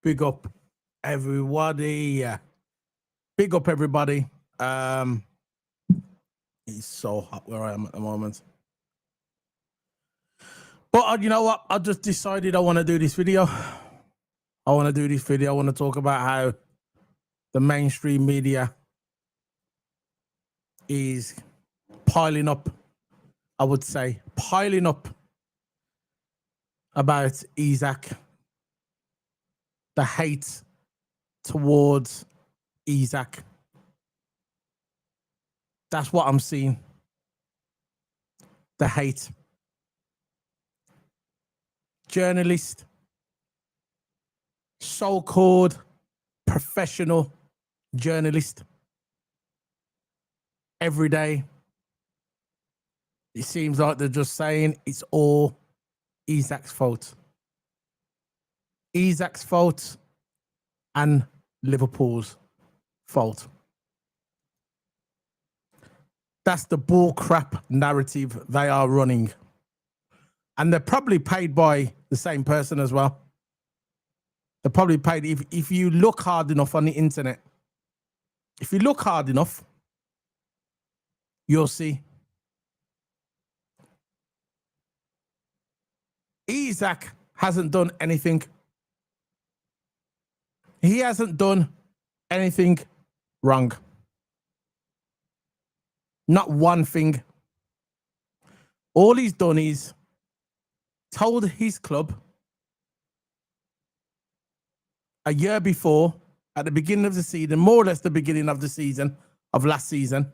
Big up everybody. Big up everybody. It's so hot where I am at the moment. But you know what? I just decided I want to do this video. I want to talk about how the mainstream media is piling up, I would say, piling up about Isaac. The hate towards Isaac. That's what I'm seeing. The hate. Journalist, so-called professional journalist. Every day, it seems like they're just saying it's all Isaac's fault. Isaac's fault and Liverpool's fault. That's the bull crap narrative they are running. And they're probably paid by the same person as well. They're probably paid. If you look hard enough on the internet, if you look hard enough, you'll see. Isaac hasn't done anything. He hasn't done anything wrong. Not one thing. All he's done is told his club a year before, at the beginning of the season, more or less the beginning of the season, of last season,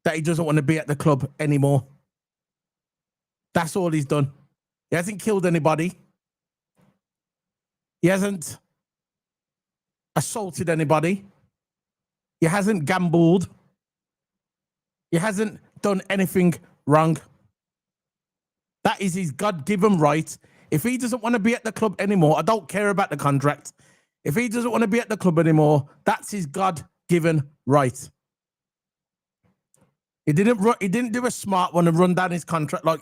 that he doesn't want to be at the club anymore. That's all he's done. He hasn't killed anybody. He hasn't assaulted anybody. He hasn't gambled. He hasn't done anything wrong. That is his God-given right. If he doesn't want to be at the club anymore, I don't care about the contract. If he doesn't want to be at the club anymore, that's his God-given right. He didn't do a smart one and run down his contract like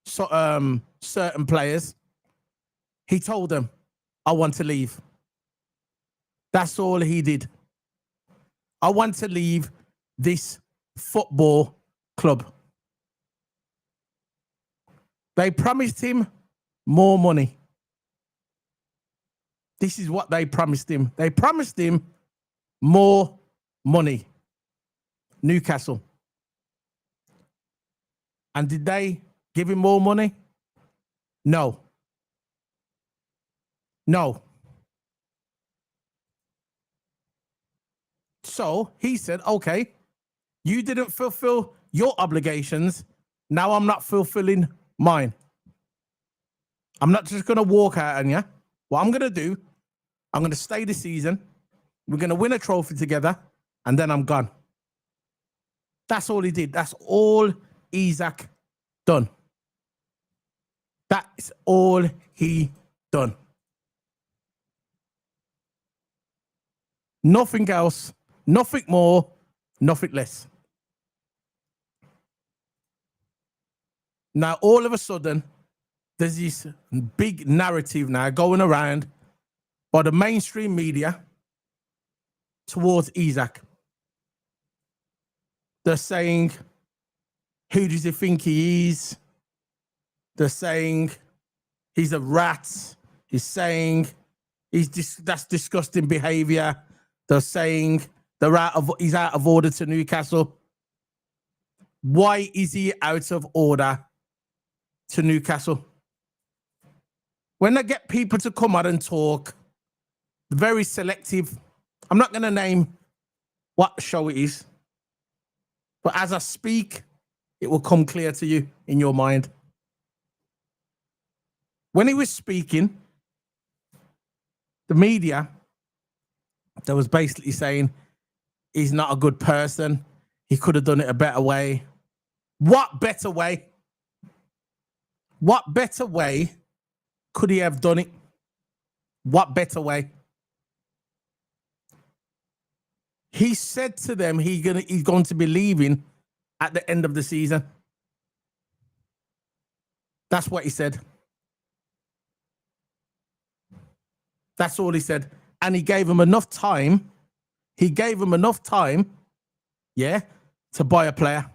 certain players. He told them, I want to leave. That's all he did. I want to leave this football club. They promised him more money. This is what they promised him. They promised him more money. Newcastle. And did they give him more money? No. No. So he said, okay, you didn't fulfill your obligations. Now I'm not fulfilling mine. I'm not just going to walk out on you. What I'm going to do, I'm going to stay this season. We're going to win a trophy together, and then I'm gone. That's all he did. That's all Isaac done. That's all he done. Nothing else, nothing more, nothing less. Now, all of a sudden, there's this big narrative now going around by the mainstream media towards Isaac. They're saying, who does he think he is? They're saying he's a rat. He's saying that's disgusting behavior. They're saying he's out of order to Newcastle. Why is he out of order to Newcastle? When they get people to come out and talk, very selective. I'm not going to name what show it is, but as I speak, it will come clear to you in your mind. When he was speaking, the media, that was basically saying he's not a good person. He could have done it a better way. What better way? What better way could he have done it? What better way? He said to them he's going to be leaving at the end of the season. That's what he said. That's all he said. and he gave him enough time. He gave him enough time, yeah, to buy a player.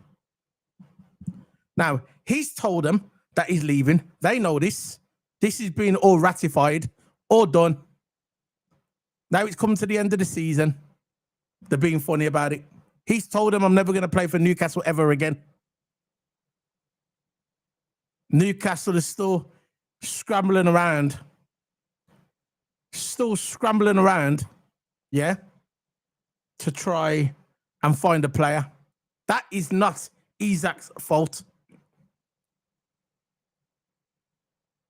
Now, he's told them that he's leaving. They know this. This is being all ratified, all done. Now it's come to the end of the season. They're being funny about it. He's told them, I'm never going to play for Newcastle ever again. Newcastle is still scrambling around. Yeah, to try and find a player. That is not Isak's fault.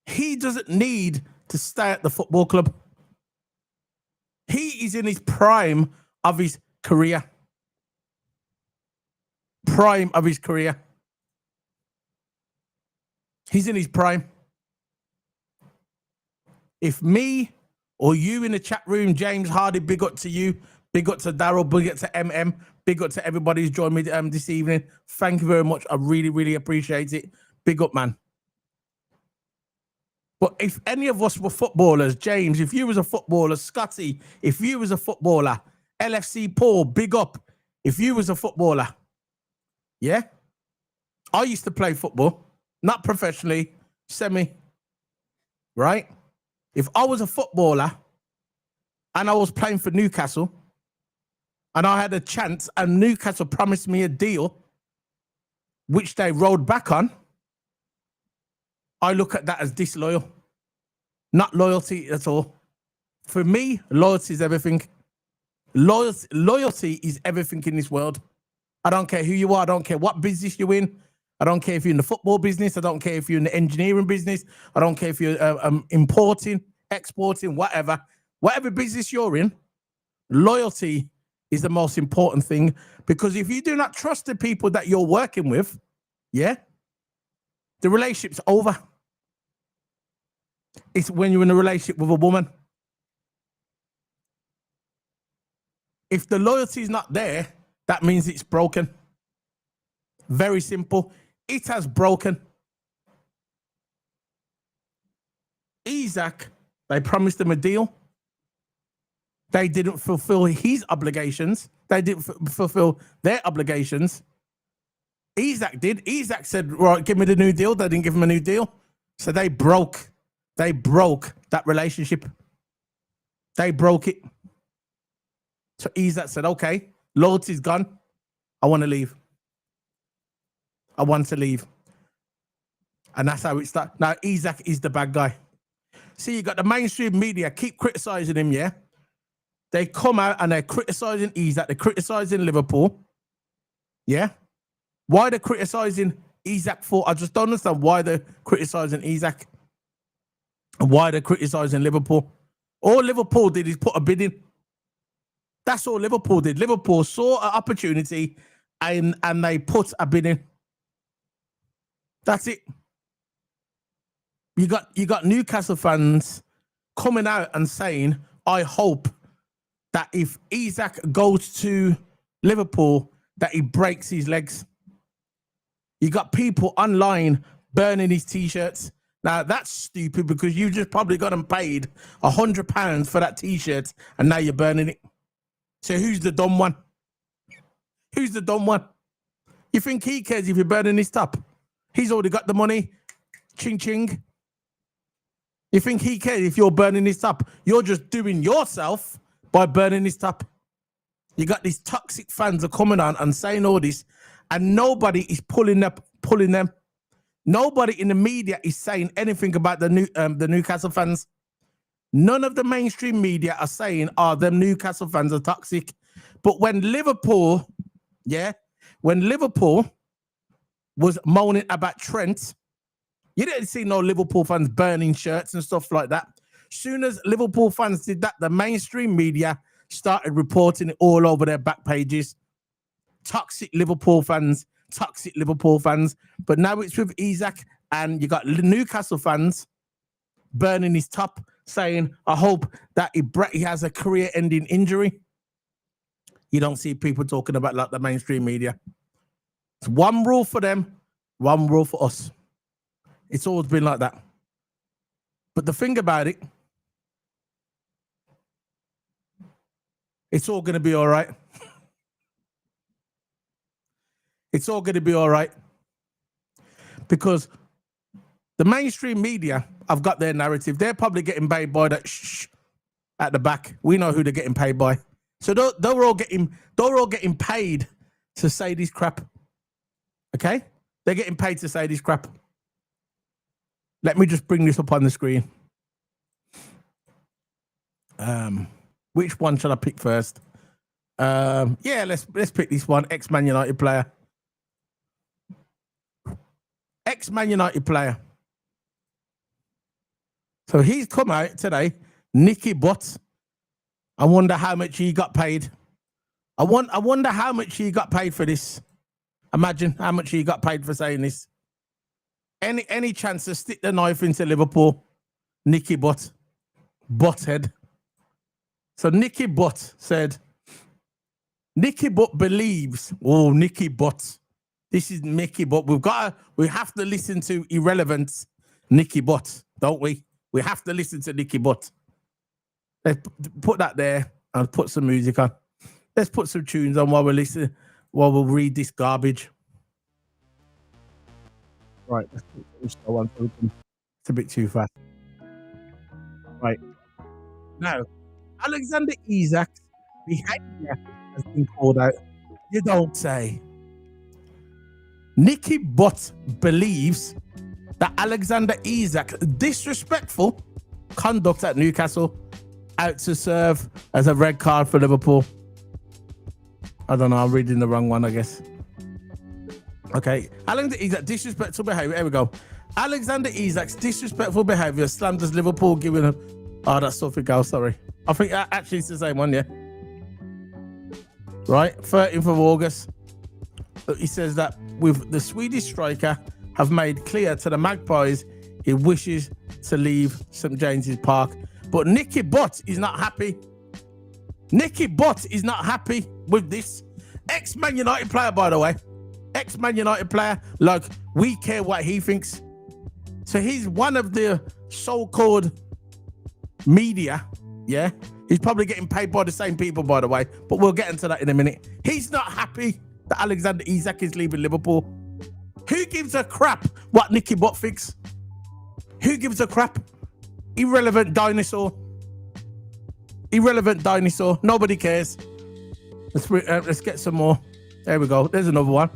He doesn't need to stay at the football club. He is in his prime of his career. He's in his prime. If me or you in the chat room, James Hardy, big up to you, big up to Daryl, big up to MM, big up to everybody who's joined me this evening. Thank you very much. I really, really appreciate it. Big up, man. But if any of us were footballers, James, if you was a footballer, Scotty, if you was a footballer, LFC Paul, big up. If you was a footballer, yeah? I used to play football, not professionally, semi, right? If I was a footballer and I was playing for Newcastle and I had a chance and Newcastle promised me a deal, which they rolled back on, I look at that as disloyal, not loyalty at all. For me, loyalty is everything. Loyalty is everything in this world. I don't care who you are. I don't care what business you're in. I don't care if you're in the football business. I don't care if you're in the engineering business. I don't care if you're importing, exporting, whatever. Whatever business you're in, loyalty is the most important thing. Because if you do not trust the people that you're working with, yeah, the relationship's over. It's when you're in a relationship with a woman. If the loyalty is not there, that means it's broken. Very simple. It has broken. Isak, they promised him a deal. They didn't fulfill his obligations. They didn't fulfill their obligations. Isak did. Isak said, right, give me the new deal. They didn't give him a new deal. So they broke that relationship. They broke it. So Isak said, okay, loyalty's gone. I want to leave. I want to leave. And that's how it started. Now, Isak is the bad guy. See, you got the mainstream media keep criticizing him, yeah? They come out and they're criticizing Isak. They're criticizing Liverpool. Yeah? Why they're criticizing Isak for? I just don't understand why they're criticizing Isak. And why they're criticizing Liverpool. All Liverpool did is put a bid in. That's all Liverpool did. Liverpool saw an opportunity and they put a bid in. That's it. You got Newcastle fans coming out and saying, I hope that if Isak goes to Liverpool, that he breaks his legs. You got people online burning his t-shirts. Now, that's stupid because you just probably got them paid £100 for that t-shirt and now you're burning it. So who's the dumb one? Who's the dumb one? You think he cares if you're burning his top? He's already got the money. Ching, ching. You think he cares if you're burning his top? You're just doing yourself by burning his top. You got these toxic fans are coming on and saying all this, and nobody is pulling them. Nobody in the media is saying anything about the Newcastle fans. None of the mainstream media are saying, oh, them Newcastle fans are toxic. But when Liverpool was moaning about Trent, you didn't see no Liverpool fans burning shirts and stuff like that. Soon as Liverpool fans did that, the mainstream media started reporting it all over their back pages. Toxic Liverpool fans. But now it's with Isak, and you got Newcastle fans burning his top, saying, I hope that he has a career-ending injury. You don't see people talking about like the mainstream media. It's one rule for them, one rule for us. It's always been like that. But the thing about it, It's all going to be all right. It's all going to be all right. Because the mainstream media have got their narrative. They're probably getting paid by that shh at the back. We know who they're getting paid by. So they're all getting paid to say this crap. Okay? They're getting paid to say this crap. Let me just bring this up on the screen. Which one shall I pick first? Yeah, let's pick this one. Ex-Man United player. Ex-Man United player. So he's come out today. Nicky Butt. I wonder how much he got paid. I wonder how much he got paid for this. Imagine how much he got paid for saying this. Any chance to stick the knife into Liverpool? Nicky Butt. Butthead. So Nicky Butt said, Nicky Butt believes, oh, Nicky Butt. This is Nicky Butt. We have to listen to irrelevant Nicky Butt, don't we? We have to listen to Nicky Butt. Let's put that there and put some music on. Let's put some tunes on while we listen, while we read this garbage. Right, let's go on. It's a bit too fast. Right. Now, Alexander Isak's behavior has been called out. You don't say. Nicky Butt believes that Alexander Isak's disrespectful conduct at Newcastle out to serve as a red card for Liverpool. I don't know, I'm reading the wrong one, I guess. Okay, Alexander Isak's disrespectful behaviour. Here we go. Alexander Isak's disrespectful behaviour slanders Liverpool, giving him. Oh, that's something else, sorry. I think actually it's the same one, yeah. Right, 13th of August. He says that with the Swedish striker have made clear to the Magpies he wishes to leave St James's Park. But Nicky Butt is not happy. Nicky Butt is not happy with this. Ex-Man United player, by the way. Ex-Man United player. Like, we care what he thinks. So he's one of the so-called media, yeah? He's probably getting paid by the same people, by the way. But we'll get into that in a minute. He's not happy that Alexander Isak is leaving Liverpool. Who gives a crap what Nicky Butt thinks? Who gives a crap? Irrelevant dinosaur. Irrelevant dinosaur. Nobody cares. Let's get some more. There we go. There's another one.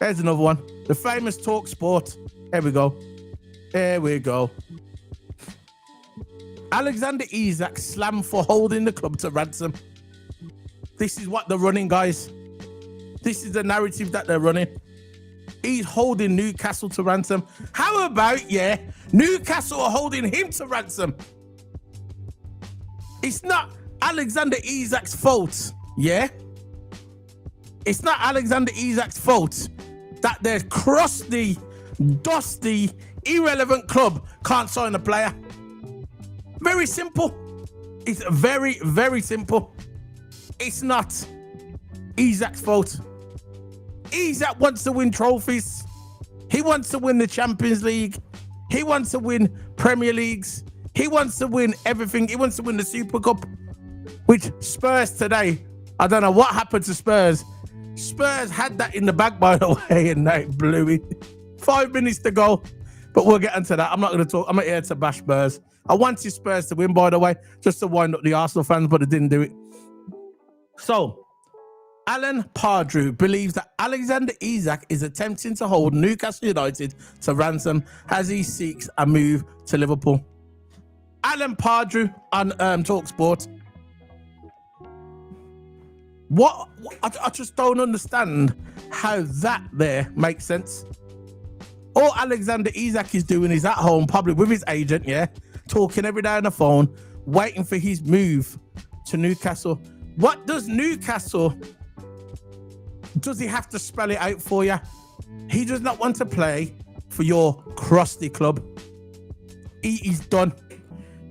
There's another one. The famous Talk Sport. There we go. There we go. Alexander Isak slammed for holding the club to ransom. This is what they're running, guys. This is the narrative that they're running. He's holding Newcastle to ransom. How about, yeah, Newcastle are holding him to ransom? It's not Alexander Isak's fault, yeah? It's not Alexander Isak's fault that their crusty, dusty, irrelevant club can't sign a player. Very simple. It's very, very simple. It's not Isak's fault. Isak wants to win trophies. He wants to win the Champions League. He wants to win Premier Leagues. He wants to win everything. He wants to win the Super Cup, which Spurs today, I don't know what happened to Spurs. Spurs had that in the bag, by the way, and they blew it. 5 minutes to go, but we'll get into that. I'm not going to talk. I'm not here to bash Spurs. I wanted Spurs to win, by the way, just to wind up the Arsenal fans, but they didn't do it. So, Alan Pardrew believes that Alexander Isak is attempting to hold Newcastle United to ransom as he seeks a move to Liverpool. Alan Pardrew on TalkSport. What? I just don't understand how that there makes sense. All Alexander Isak is doing is at home, probably with his agent, yeah, talking every day on the phone, waiting for his move to Newcastle. What does Newcastle... Does he have to spell it out for you? He does not want to play for your crusty club. He's done.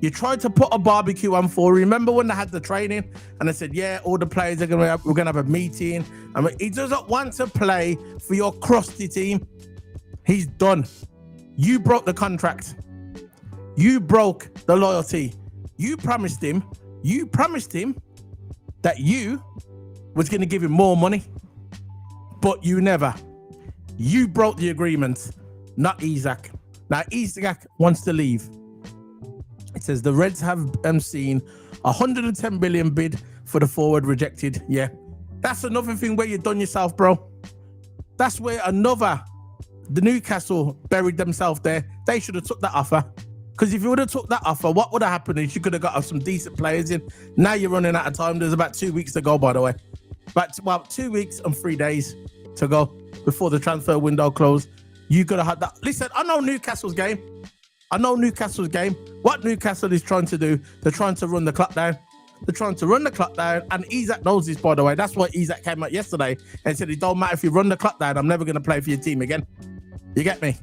You tried to put a barbecue on for. Remember when they had the training and they said, yeah, all the players are we're gonna have a meeting. I mean, he doesn't want to play for your crusty team. He's done. You broke the contract. You broke the loyalty. You promised him that you was going to give him more money, but you never. You broke the agreement, not Isaac. Now, Isaac wants to leave. It says the Reds have seen 110 billion bid for the forward rejected. Yeah, that's another thing where you've done yourself, bro. That's where the Newcastle buried themselves there. They should have took that offer. Because if you would have took that offer, what would have happened is you could have got some decent players in. Now you're running out of time. There's about 2 weeks to go, by the way. About 2 weeks and 3 days to go before the transfer window closed. You could have had that. Listen, I know Newcastle's game. What Newcastle is trying to do, they're trying to run the clock down. And Isaac knows this, by the way. That's why Isaac came out yesterday and said, it don't matter if you run the clock down, I'm never going to play for your team again. You get me?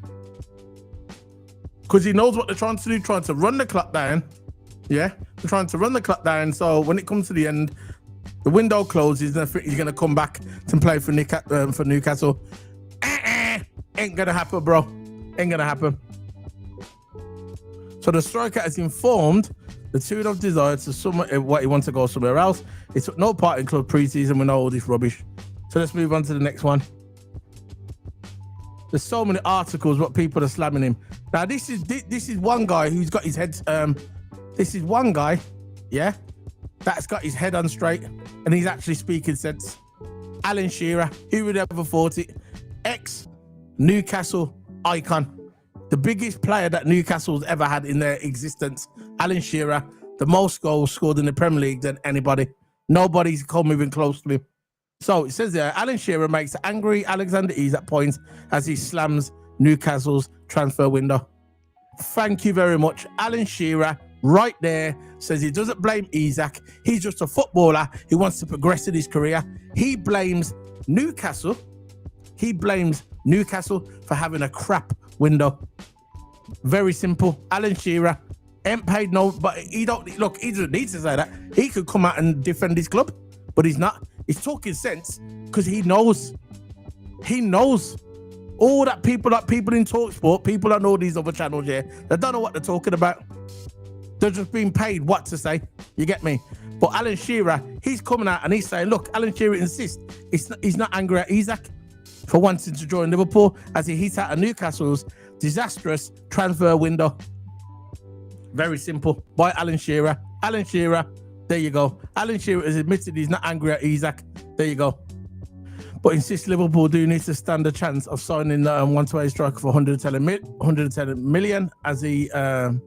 Because he knows what they're trying to do, trying to run the clock down. Yeah, they're trying to run the clock down. So when it comes to the end, the window closes, and he's going to come back to play for Newcastle. Ain't going to happen, bro. Ain't going to happen. So the striker has informed the two of desire to what he wants to go somewhere else. He took no part in club pre-season with all this rubbish. So let's move on to the next one. There's so many articles what people are slamming him. Now this is one guy who's got his head. This is one guy, yeah, that's got his head on straight and he's actually speaking sense. Alan Shearer, who would ever thought it? Ex-Newcastle icon, the biggest player that Newcastle's ever had in their existence. Alan Shearer, the most goals scored in the Premier League than anybody. Nobody's come even close to him. So it says there, Alan Shearer makes angry Alexander Isak points as he slams Newcastle's transfer window. Thank you very much. Alan Shearer, right there, says he doesn't blame Isak. He's just a footballer who wants to progress in his career. He blames Newcastle. He blames Newcastle for having a crap window. Very simple. Alan Shearer ain't paid no, but he don't look. He doesn't need to say that. He could come out and defend his club, but he's not. He's talking sense because he knows. He knows all that people in TalkSport, people on all these other channels here, they don't know what they're talking about. They're just being paid what to say. You get me? But Alan Shearer, he's coming out and he's saying, look, Alan Shearer insists he's not angry at Isak for wanting to join Liverpool as he hits out of Newcastle's disastrous transfer window. Very simple. By Alan Shearer. Alan Shearer, there you go. Alan Shearer has admitted he's not angry at Isak. There you go. But insists Liverpool do need to stand a chance of signing one-way striker for 110 million as the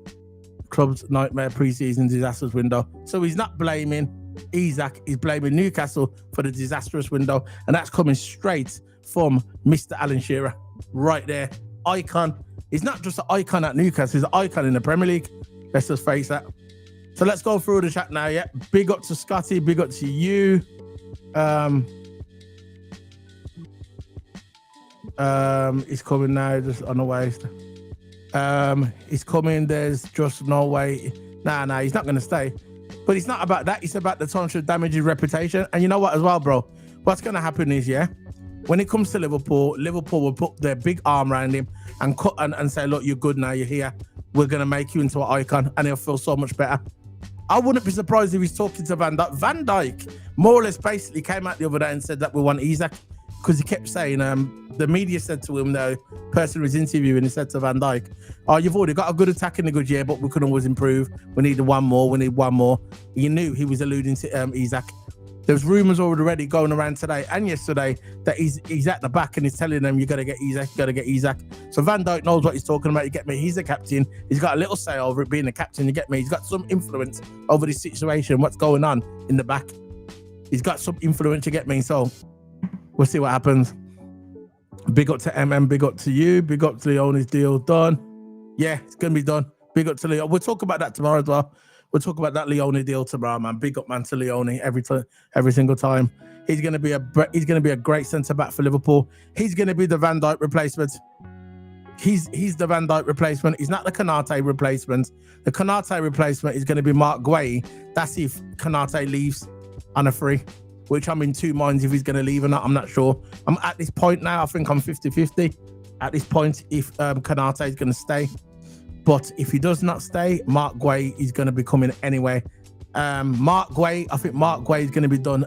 club's nightmare pre-season disasters window. So he's not blaming Isak, he's blaming Newcastle for the disastrous window, and that's coming straight from Mr. Alan Shearer. Right there. Icon. He's not just an icon at Newcastle, he's an icon in the Premier League. Let's just face that. So let's go through the chat now, yeah. Big up to Scotty, big up to you. He's coming now, just on the way. He's coming, there's just no way. Nah, he's not going to stay. But it's not about that, it's about the time to damage his reputation. And you know what as well, bro? What's going to happen is, yeah, when it comes to Liverpool will put their big arm around him and cut and say, look, you're good now, you're here. We're going to make you into an icon, and he'll feel so much better. I wouldn't be surprised if he's talking to Van Dijk. Van Dijk more or less basically came out the other day and said that we want Isak, because he kept saying, the media said to him, the person who was interviewing, he said to Van Dijk, oh, you've already got a good attack in a good year, but we can always improve. We need one more. You knew he was alluding to Isak. There's rumours already going around today and yesterday that he's at the back and he's telling them, you got to get Isak. So Van Dijk knows what he's talking about, you get me? He's a captain. He's got a little say over it being a captain, you get me? He's got some influence over this situation, what's going on in the back. He's got some influence, you get me? So we'll see what happens. Big up to MM, big up to you, big up to Leone's deal done. Yeah, it's going to be done. Big up to Leone. We'll talk about that tomorrow as well. We'll talk about that Leone deal tomorrow, man. Big up, man, to Leone every single time. He's going to be a great centre back for Liverpool. He's going to be the Van Dijk replacement. He's the Van Dijk replacement. He's not the Konate replacement. The Konate replacement is going to be Mark Guay. That's if Konate leaves on a free, which I'm in two minds if he's going to leave or not. I'm not sure. I'm at this point now, I think I'm 50-50. At this point, if Konate is going to stay. But if he does not stay, Mark Guay is going to be coming anyway. Mark Guay, I think Mark Guay is going to be done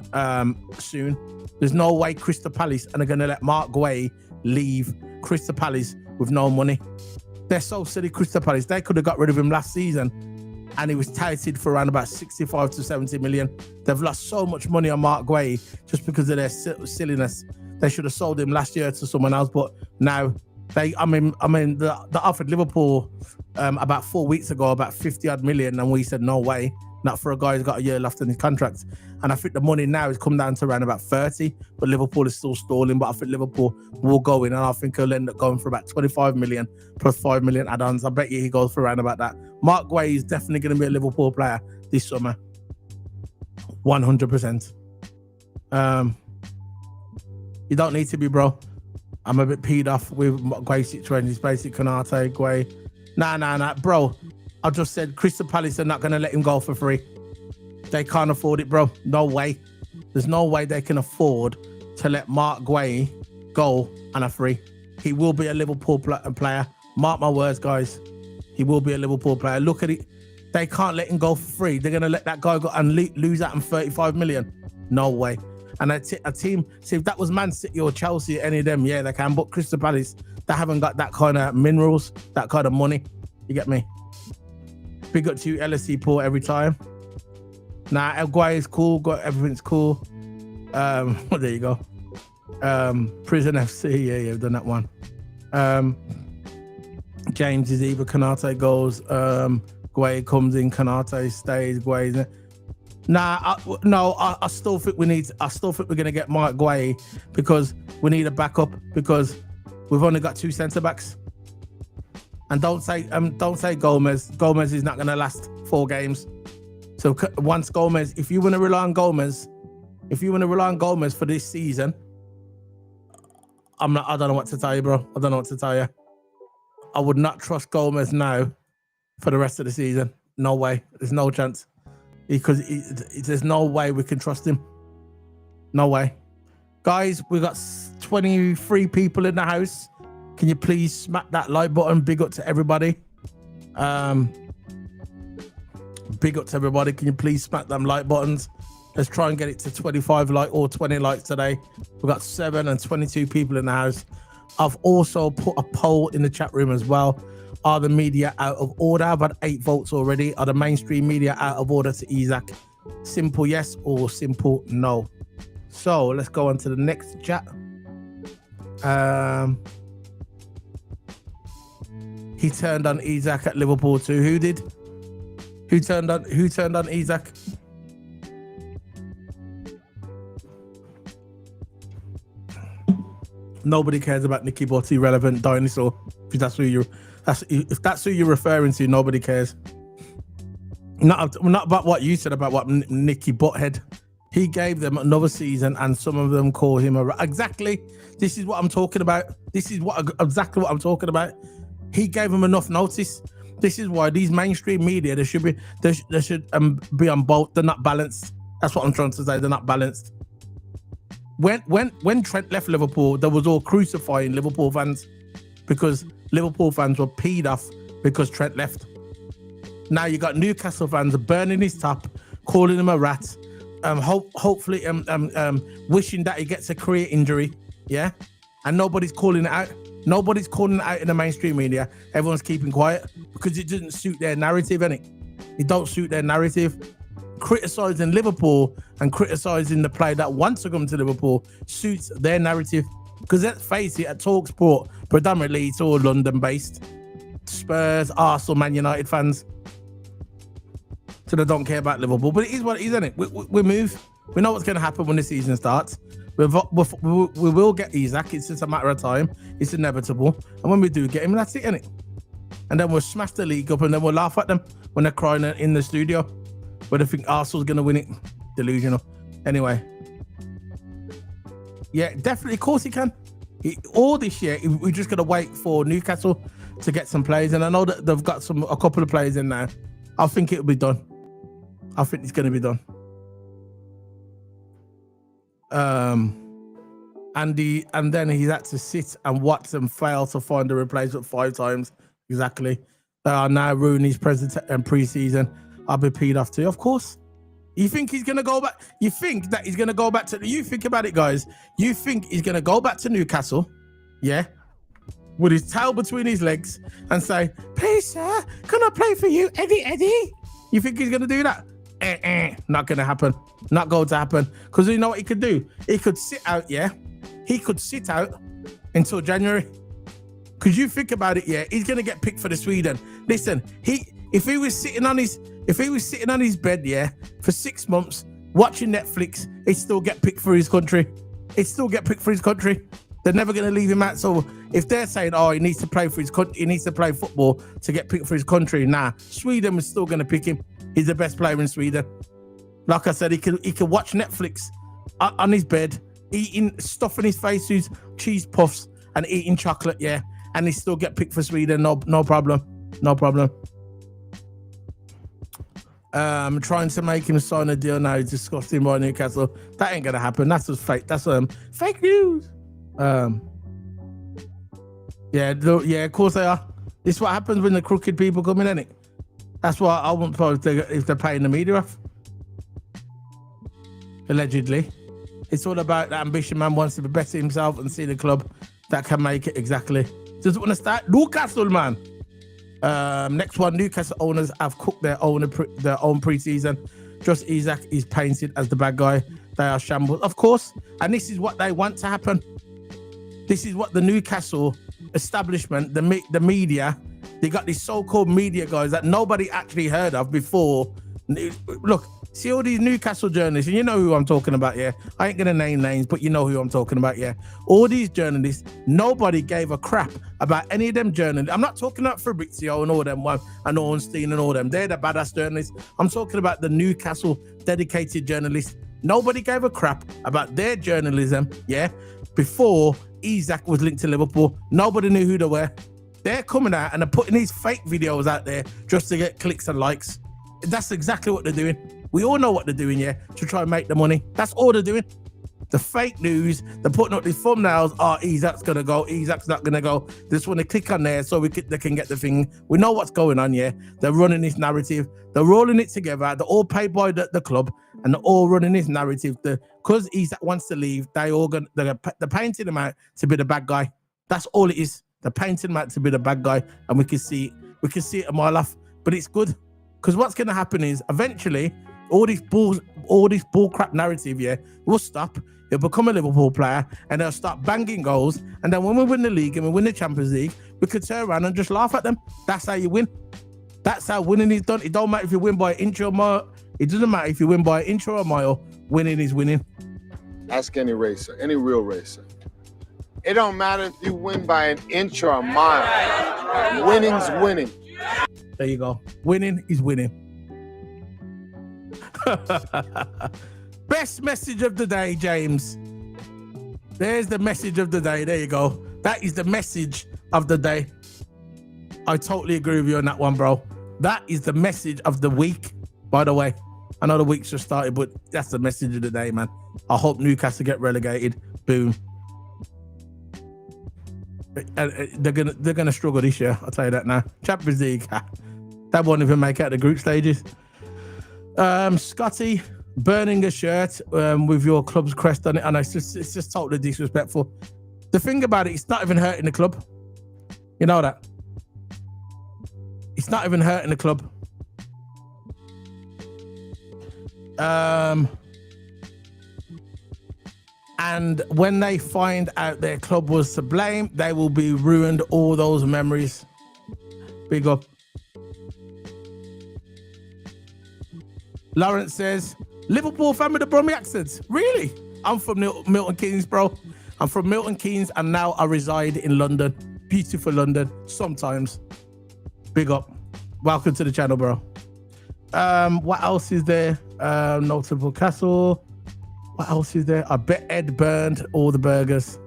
soon. There's no way Crystal Palace are going to let Mark Guay leave Crystal Palace with no money. They're so silly, Crystal Palace. They could have got rid of him last season and he was touted for around about 65 to 70 million. They've lost so much money on Mark Guay just because of their silliness. They should have sold him last year to someone else, but now they offered Liverpool about 4 weeks ago about 50 odd million, and we said no way, not for a guy who's got a year left on his contract. And I think the money now has come down to around about 30, but Liverpool is still stalling. But I think Liverpool will go in, and I think he'll end up going for about 25 million plus 5 million add-ons. I bet you he goes for around about that. Mark Guay is definitely going to be a Liverpool player this summer, 100%. You don't need to be, bro. I'm a bit peed off with Guay's situation. He's basically Konate, Guay. Nah, bro. I just said Crystal Palace are not going to let him go for free. They can't afford it, bro. No way. There's no way they can afford to let Mark Guay go on a free. He will be a Liverpool player. Mark my words, guys. He will be a Liverpool player. Look at it. They can't let him go for free. They're going to let that guy go and lose out on 35 million. No way. And a team, see, if that was Man City or Chelsea, any of them, yeah, they can. But Crystal Palace, they haven't got that kind of minerals, that kind of money. You get me? Big up to you, LSC Port, every time. Nah, El Guay is cool. Everything's cool. Well, there you go. Prison FC, yeah, you've done that one. James is either Konate goes, Guay comes in, Konate stays, Guay. Nah, I still think we're gonna get Mark Guay because we need a backup because we've only got 2 centre backs. And don't say Gomez. Gomez is not gonna last 4 games. So once Gomez, if you want to rely on Gomez for this season, I don't know what to tell you, bro. I don't know what to tell you. I would not trust Gomez now for the rest of the season. No way. There's no chance. Because there's no way we can trust him. No way. Guys, we got 23 people in the house. Can you please smack that like button? Big up to everybody. Big up to everybody. Can you please smack them like buttons? Let's try and get it to 25 or 20 likes today. We've got 7 and 22 people in the house. I've also put a poll in the chat room as well. Are the media out of order? I've had 8 votes already. Are the mainstream media out of order to Isaac? Simple yes or simple no. So let's go on to the next chat. He turned on Isaac at Liverpool too. Who did? Who turned on Isaac? Nobody cares about Nicky Butt, irrelevant dinosaur. If that's who you're referring to, nobody cares. Not about what you said about what Nicky Butthead. He gave them another season, and some of them call him exactly. This is what I'm talking about. Exactly what I'm talking about. He gave them enough notice. This is why these mainstream media they should be on both. They're not balanced. That's what I'm trying to say. They're not balanced. When Trent left Liverpool, there was all crucifying Liverpool fans because Liverpool fans were peed off because Trent left. Now you got Newcastle fans burning his top, calling him a rat, hopefully wishing that he gets a career injury, yeah? And nobody's calling it out. Nobody's calling it out in the mainstream media. Everyone's keeping quiet because it doesn't suit their narrative, innit? It don't suit their narrative. Criticising Liverpool and criticising the player that wants to come to Liverpool suits their narrative. Because let's face it, at TalkSport, predominantly it's all London-based. Spurs, Arsenal, Man United fans. So they don't care about Liverpool. But it is what it is, isn't it? We move. We know what's going to happen when the season starts. We will get Isaac. It's just a matter of time. It's inevitable. And when we do get him, that's it, innit? And then we'll smash the league up and then we'll laugh at them when they're crying in the studio. But they think Arsenal's going to win it. Delusional. Anyway. Yeah, definitely. Of course he can. All this year, we're just going to wait for Newcastle to get some players. And I know that they've got a couple of players in there. I think it'll be done. I think it's going to be done. And then he's had to sit and watch them fail to find a replacement 5 times. Exactly. Now Rooney's pre-season. I'll be peed off too. Of course. You think he's gonna go back? You think that he's gonna go back to? You think about it, guys. You think he's gonna go back to Newcastle? Yeah, with his tail between his legs and say, "Please, sir, can I play for you, Eddie? You think he's gonna do that? Not gonna happen. Not going to happen. Because you know what he could do? He could sit out. Yeah, he could sit out until January. Because you think about it, yeah, he's gonna get picked for the Sweden. Listen, if he was sitting on his bed, yeah, for 6 months watching Netflix, he'd still get picked for his country. They're never gonna leave him out. So if they're saying, oh, he needs to play for his country, he needs to play football to get picked for his country, nah, Sweden is still gonna pick him. He's the best player in Sweden. Like I said, he can watch Netflix on his bed, eating stuff in his face, cheese puffs and eating chocolate, yeah. And he still get picked for Sweden, no problem. Trying to make him sign a deal now, disgusting by Newcastle. That ain't gonna happen. That's just fake. That's fake news. Yeah, of course they are. This is what happens when the crooked people come in, isn't it? That's why I won't suppose if they're paying the media off. Allegedly. It's all about the ambition. Man wants to be best himself and see the club that can make it. Exactly. Doesn't want to start Newcastle, man. Next one, Newcastle owners have cooked their own pre-season. Just Isak is painted as the bad guy. They are shambles, of course. And this is what they want to happen. This is what the Newcastle establishment, the media, they got these so-called media guys that nobody actually heard of before. Look, see all these Newcastle journalists, and you know who I'm talking about, yeah? I ain't gonna name names, but you know who I'm talking about, yeah? All these journalists, nobody gave a crap about any of them journalists. I'm not talking about Fabrizio and all them, and Ornstein and all them. They're the badass journalists. I'm talking about the Newcastle dedicated journalists. Nobody gave a crap about their journalism, yeah? Before Isak was linked to Liverpool, nobody knew who they were. They're coming out and they're putting these fake videos out there just to get clicks and likes. That's exactly what they're doing. We all know what they're doing, yeah, to try and make the money. That's all they're doing. The fake news, they're putting up these thumbnails. Oh, Isak's going to go. Isak's not going to go. They just want to click on there so they can get the thing. We know what's going on, yeah. They're running this narrative. They're rolling it together. They're all paid by the club and they're all running this narrative. Because Isak wants to leave, they're painting him out to be the bad guy. That's all it is. They're painting him out to be the bad guy, and we can see it. We can see it a mile off. But it's good. Because what's going to happen is eventually all this bull crap narrative, yeah, will stop. He'll become a Liverpool player and they'll start banging goals. And then when we win the league and we win the Champions League, we could turn around and just laugh at them. That's how you win. That's how winning is done. It don't matter if you win by an inch or a mile. It doesn't matter if you win by an inch or a mile. Winning is winning. Ask any racer, any real racer. It don't matter if you win by an inch or a mile. Winning's winning. There you go. Winning is winning. Best message of the day, James. There's the message of the day. There you go. That is the message of the day. I totally agree with you on that one, bro. That is the message of the week, by the way. I know the week's just started, but that's the message of the day, man. I hope Newcastle get relegated. Boom. They're gonna struggle this year. I'll tell you that now. Champions League, that won't even make out the group stages. Scotty burning a shirt with your club's crest on it, and it's just totally disrespectful. The thing about it, it's not even hurting the club. You know that. It's not even hurting the club. And when they find out their club was to blame, they will be ruined all those memories. Big up. Lawrence says, Liverpool fan with the Brummy accents. Really? I'm from Milton Keynes, bro. I'm from Milton Keynes and now I reside in London. Beautiful London, sometimes. Big up. Welcome to the channel, bro. What else is there? Notable Castle. What else is there? I bet Ed burned all the burgers.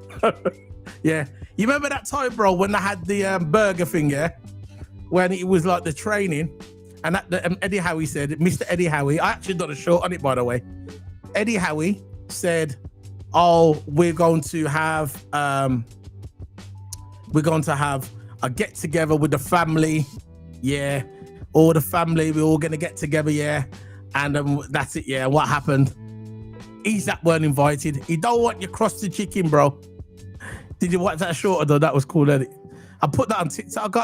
Yeah. You remember that time, bro, when I had the burger thing, yeah? When it was like the training. And that Eddie Howie said, Mr. Eddie Howie, I actually done a short on it, by the way. Eddie Howie said, oh, we're going to have a get together with the family. Yeah. All the family, we're all going to get together, yeah. And that's it, yeah. What happened? Isaac weren't invited. He don't want you cross the chicken, bro. Did you watch that short? Though that was cool, isn't it? I put that on TikTok.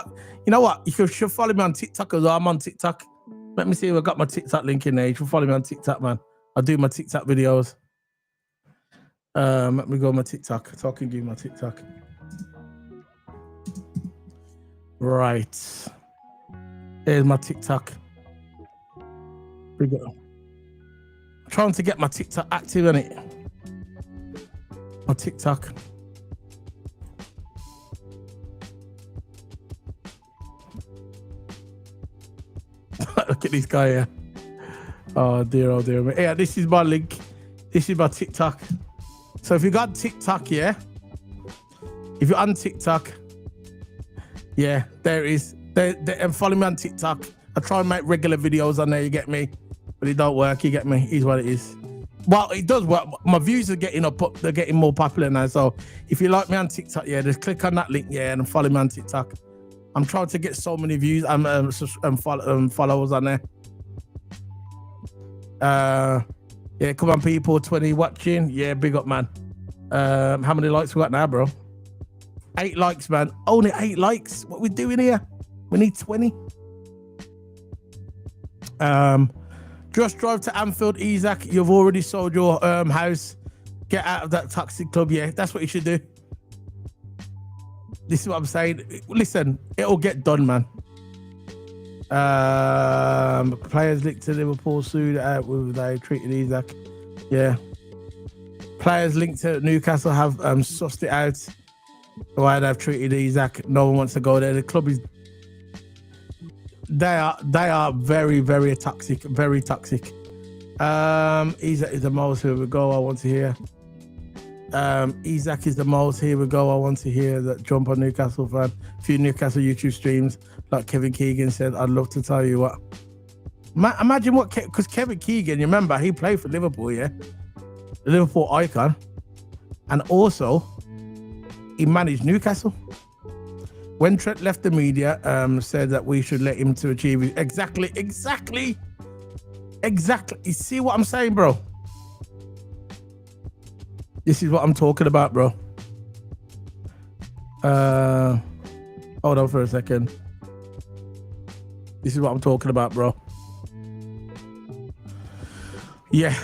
You know what? You should follow me on TikTok as well. I'm on TikTok. Let me see if I got my TikTok link in there. You should follow me on TikTok, man. I do my TikTok videos. Let me go on my TikTok so I can do my TikTok. Right. Here's my TikTok. We go. I'm trying to get my TikTok active, innit? My TikTok. Look at this guy here. Oh dear, oh dear. Yeah, this is my link. This is my TikTok. So if you got TikTok, yeah. If you're on TikTok, yeah, there it is. And follow me on TikTok. I try and make regular videos on there, you get me? But it don't work, you get me? It is what it is. Well, it does work. My views are getting up, they're getting more popular now. So if you like me on TikTok, yeah, just click on that link, yeah, and follow me on TikTok. I'm trying to get so many views and followers on there. Yeah, come on, people. 20 watching. Yeah, big up, man. How many likes we got now, bro? 8 likes, man. Only 8 likes. What we doing here? We need 20. Just drive to Anfield, Isaac. You've already sold your house. Get out of that toxic club. Yeah, that's what you should do. This is what I'm saying. Listen, it'll get done, man. Players linked to Liverpool sued out with they treated Isaac. Yeah. Players linked to Newcastle have sussed it out the way they've treated Isaac. No one wants to go there. The club is they are very, very toxic, very toxic. Isaac is the most. Here we go. I want to hear. Isaac is the most. Here we go. I want to hear that jump on Newcastle fan. A few Newcastle YouTube streams, like Kevin Keegan said. I'd love to tell you what. Imagine what, because Kevin Keegan, you remember, he played for Liverpool, yeah, the Liverpool icon, and also he managed Newcastle. When Trent left the media, said that we should let him to achieve it. Exactly. You see what I'm saying, bro? This is what I'm talking about, bro. Hold on for a second. This is what I'm talking about, bro. Yeah.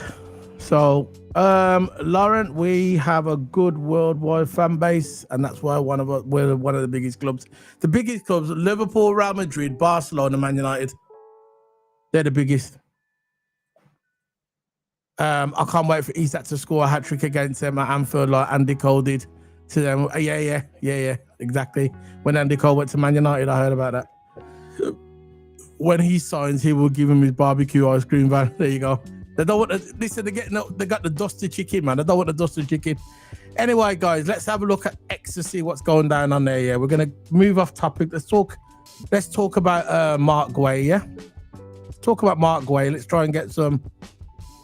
So, Lauren, we have a good worldwide fan base, and that's why we're one of the biggest clubs. The biggest clubs: Liverpool, Real Madrid, Barcelona, Man United. They're the biggest. I can't wait for Isaac to score a hat-trick against them at Anfield like Andy Cole did to them. Yeah, exactly. When Andy Cole went to Man United, I heard about that. When he signs, he will give him his barbecue ice cream van. There you go. They don't want to, listen, they got the dusty chicken, man. They don't want the dusty chicken. Anyway, guys, let's have a look at X to see what's going down on there. Yeah, we're going to move off topic. Let's talk about Mark Guay, yeah? Talk about Mark Guay. Let's try and get some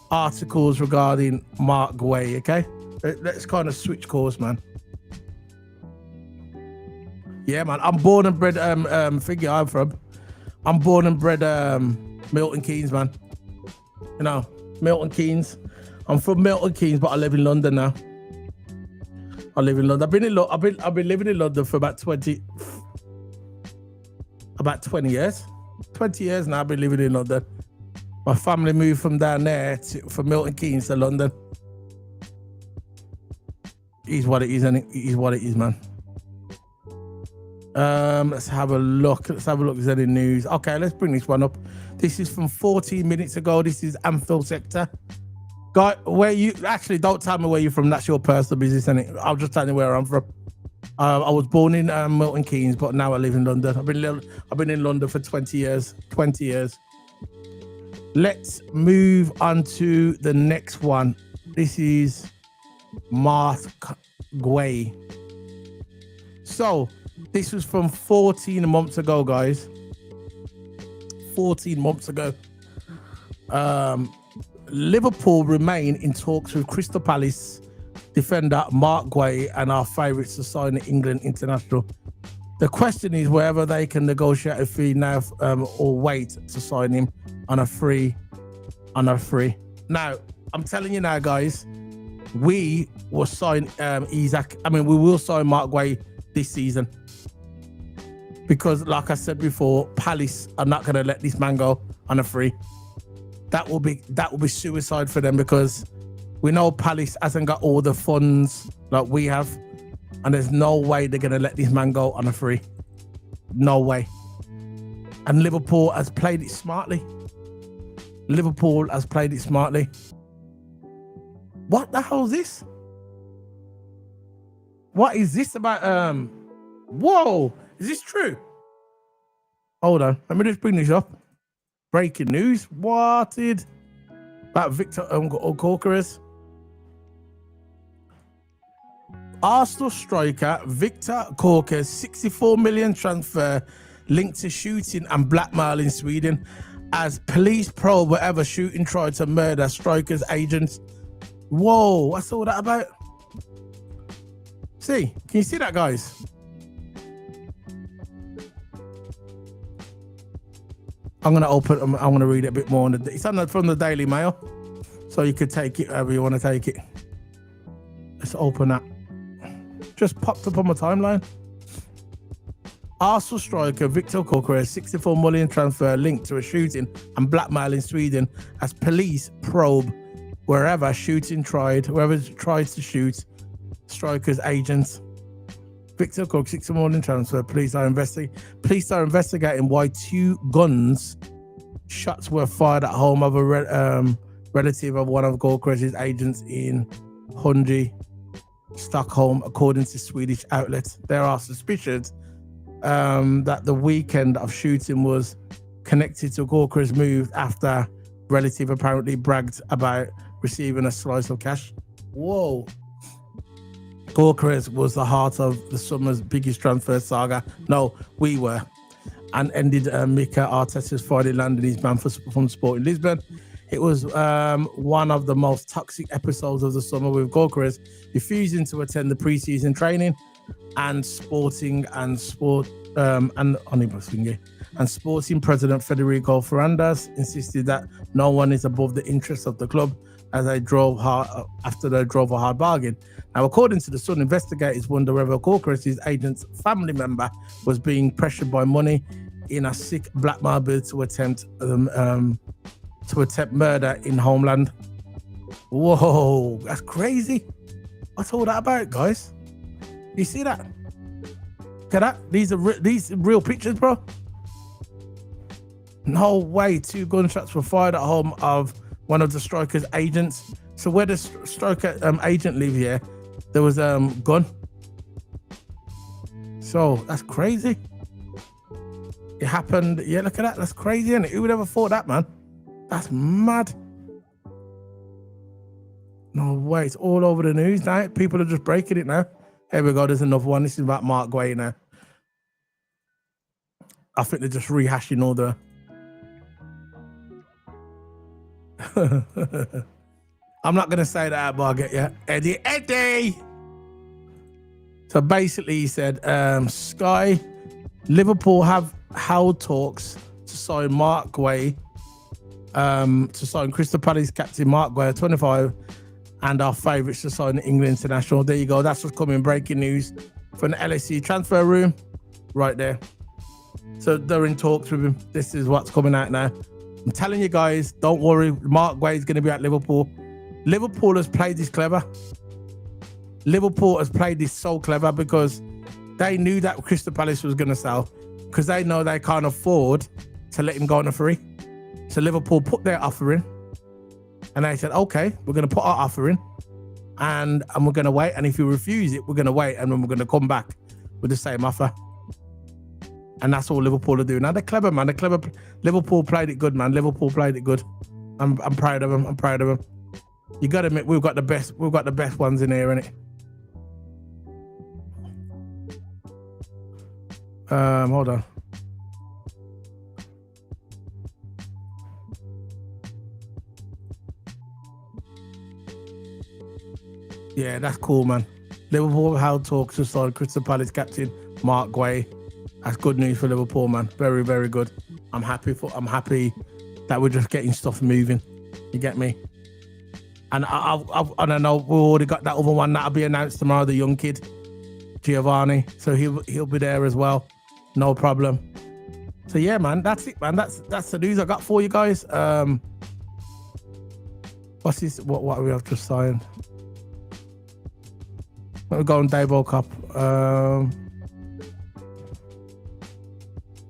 articles regarding Mark Guay, okay? Let's kind of switch course, man. Yeah, man. I'm born and bred figure I'm from. I'm born and bred Milton Keynes, man. You know, Milton Keynes. I'm from Milton Keynes, but I live in London now. I live in London. I've been living in London for about 20 years. 20 years now I've been living in London. My family moved from down there from Milton Keynes to London. It is what it is, and it is what it is, man. Let's have a look. If there's any news. Okay, let's bring this one up. This is from 14 minutes ago. This is Anfield sector. Guy, where you actually don't tell me where you're from. That's your personal business, isn't it? I'll just tell you where I'm from. I was born in Milton Keynes, but now I live in London. I've been in London for 20 years. 20 years. Let's move on to the next one. This is Mark Guay. So this was from 14 months ago, guys. 14 months ago. Liverpool remain in talks with Crystal Palace defender Mark Guay and our favourites to sign the England international. The question is whether they can negotiate a fee now or wait to sign him on a free on a free. Now, I'm telling you now, guys, we will sign Isaac. I mean, we will sign Mark Guay this season. Because, like I said before, Palace are not going to let this man go on a free. That will be suicide for them, because we know Palace hasn't got all the funds like we have, and there's no way they're going to let this man go on a free. No way. And Liverpool has played it smartly. Liverpool has played it smartly. What the hell is this? What is this about? Whoa, is this true? Hold on, let me just bring this up. Breaking news. What did about Victor Gyökeres? Arsenal striker Victor Gyökeres 64 million transfer linked to shooting and blackmail in Sweden as police probe whatever shooting tried to murder striker's agents. Whoa, what's all that about? See, can you see that, guys? I'm going to open, I'm going to read it a bit more. It's from the Daily Mail, so you could take it however you want to take it. Let's open that. Just popped up on my timeline. Arsenal striker Victor Gyökeres 64 million transfer linked to a shooting and blackmail in Sweden as police probe whoever tries to shoot striker's agents. Victor Gyökeres 64 million transfer. Police are investigating why 2 guns shots were fired at home of a relative of one of Gyökeres' agents in Hunji, Stockholm, according to Swedish outlets. There are suspicions that the weekend of shooting was connected to Gyökeres' move after relative apparently bragged about receiving a slice of cash. Whoa. Gyökeres was the heart of the summer's biggest transfer saga. No, we were. And ended Mikel Arteta's Friday landing his man from Sporting Lisbon. It was one of the most toxic episodes of the summer, with Gyökeres refusing to attend the pre-season training and Sporting President Federico Ferrandas insisted that no one is above the interests of the club as they drove a hard bargain. Now, according to the Sun, investigators wonder whether Gyökeres' agent's family member was being pressured by money in a sick blackmail bid to attempt murder in homeland. Whoa, that's crazy. What's all that about, guys? You see that? Look at that. These are real pictures, bro. No way. 2 gunshots were fired at home of one of the striker's agents. So where the striker agent live here, there was a gun. So that's crazy. It happened. Yeah, look at that. That's crazy, isn't it? Who would ever thought that, man? That's mad. No way. It's all over the news now. People are just breaking it now. Here we go. There's another one. This is about Mark Guay now. I think they're just rehashing all the... I'm not going to say that, but I'll get you. Eddie! So basically he said, Sky, Liverpool have held talks to sign Mark Guay, to sign Crystal Palace captain Mark Guay, 25, and our favourites to sign the England international. There you go. That's what's coming. Breaking news from the LSE transfer room right there. So they're in talks with him. This is what's coming out now. I'm telling you guys, don't worry. Mark Guay is going to be at Liverpool. Liverpool has played this clever. Liverpool has played this so clever because they knew that Crystal Palace was going to sell, because they know they can't afford to let him go on a free. So Liverpool put their offer in, and they said, okay, we're going to put our offer in, and we're going to wait. And if you refuse it, we're going to wait, and then we're going to come back with the same offer. And that's all Liverpool are doing. Now, they're clever, man. They're clever. Liverpool played it good, man. Liverpool played it good. I'm proud of them. I'm proud of them. You got to admit, we've got the best ones in here, innit? Hold on. Yeah, that's cool, man. Liverpool held talks to sign Crystal Palace captain Mark Guay. That's good news for Liverpool, man. Very, very good. I'm happy that we're just getting stuff moving. You get me? And I know we already got that other one that'll be announced tomorrow, the young kid, Giovanni. So he'll be there as well. No problem. So yeah, man, that's it, man. That's the news I got for you guys. What's this? What we have just signed? Let me go on Davo Cup.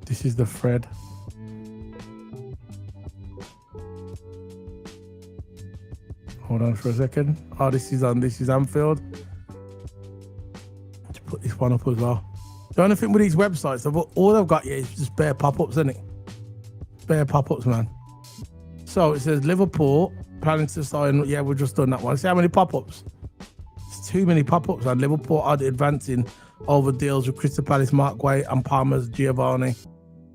This is the thread. Hold on for a second. Oh, this is Anfield. Let's put this one up as well. The only thing with these websites, all they've got here is just bare pop-ups, isn't it? Bare pop-ups, man. So it says Liverpool planning to sign. Yeah, we've just done that one. See how many pop-ups? It's too many pop-ups, man. Liverpool are advancing over deals with Crystal Palace, Mark Guay, and Parma's Giovanni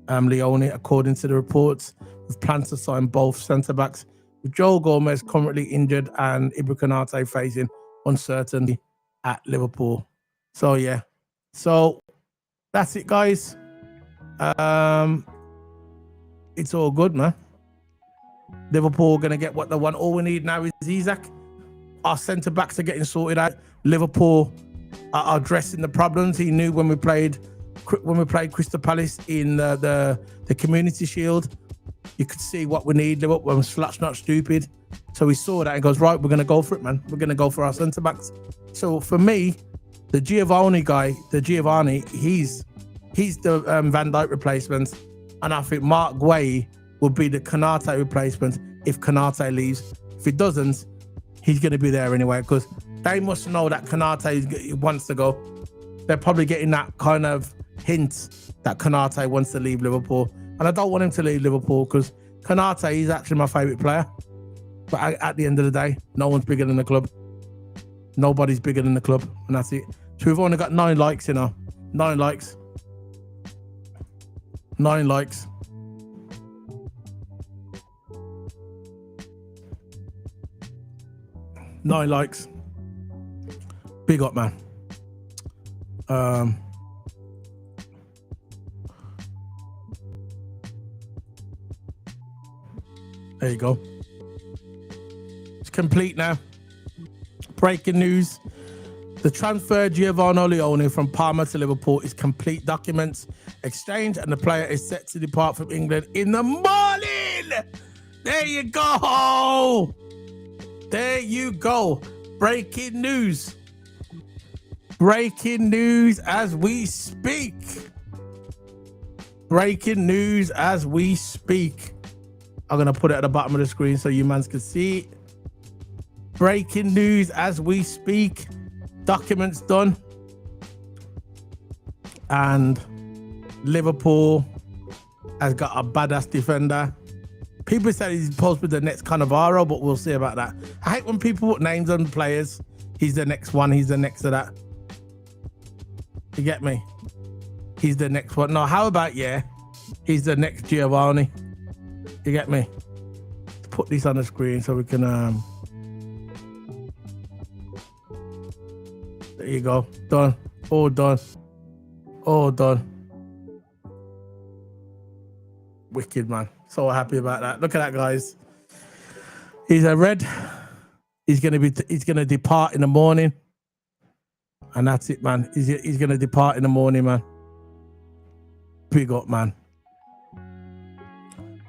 Leone, according to the reports, with plans to sign both centre-backs, with Joel Gomez currently injured and Ibra Konate facing uncertainty at Liverpool. So yeah, so that's it, guys. It's all good, man. Liverpool gonna get what they want. All we need now is Isaac. Our centre backs are getting sorted out. Liverpool are addressing the problems. He knew when we played Crystal Palace in the Community Shield. You could see what we need. Liverpool was flat, not stupid. So we saw that and goes, right, we're going to go for it, man. We're going to go for our centre-backs. So for me, the Giovanni guy, he's the Van Dijk replacement. And I think Mark Guay will be the Konate replacement if Konate leaves. If he doesn't, he's going to be there anyway, because they must know that Konate wants to go. They're probably getting that kind of hint that Konate wants to leave Liverpool. And I don't want him to leave Liverpool because Konate is actually my favourite player. But at the end of the day, no one's bigger than the club. Nobody's bigger than the club. And that's it. So we've only got 9 likes, 9 likes. 9 likes. Nine likes. Big up, man. There you go. It's complete now. Breaking news. The transfer Giovanni Leone from Parma to Liverpool is complete. Documents exchanged and the player is set to depart from England in the morning. There you go. There you go. Breaking news. Breaking news as we speak. Breaking news as we speak. I'm going to put it at the bottom of the screen so you mans can see it. Breaking news as we speak. Documents done. And Liverpool has got a badass defender. People say he's supposed to be the next Cannavaro, but we'll see about that. I hate when people put names on players. He's the next one. He's the next to that. You get me? He's the next one. No, how about, yeah, he's the next Giovanni. You get me? Let's put this on the screen so we can... There you go. Done. All done. All done. Wicked, man. So happy about that. Look at that, guys. He's a red. He's gonna depart in the morning. And that's it, man. He's gonna depart in the morning, man. Big up, man.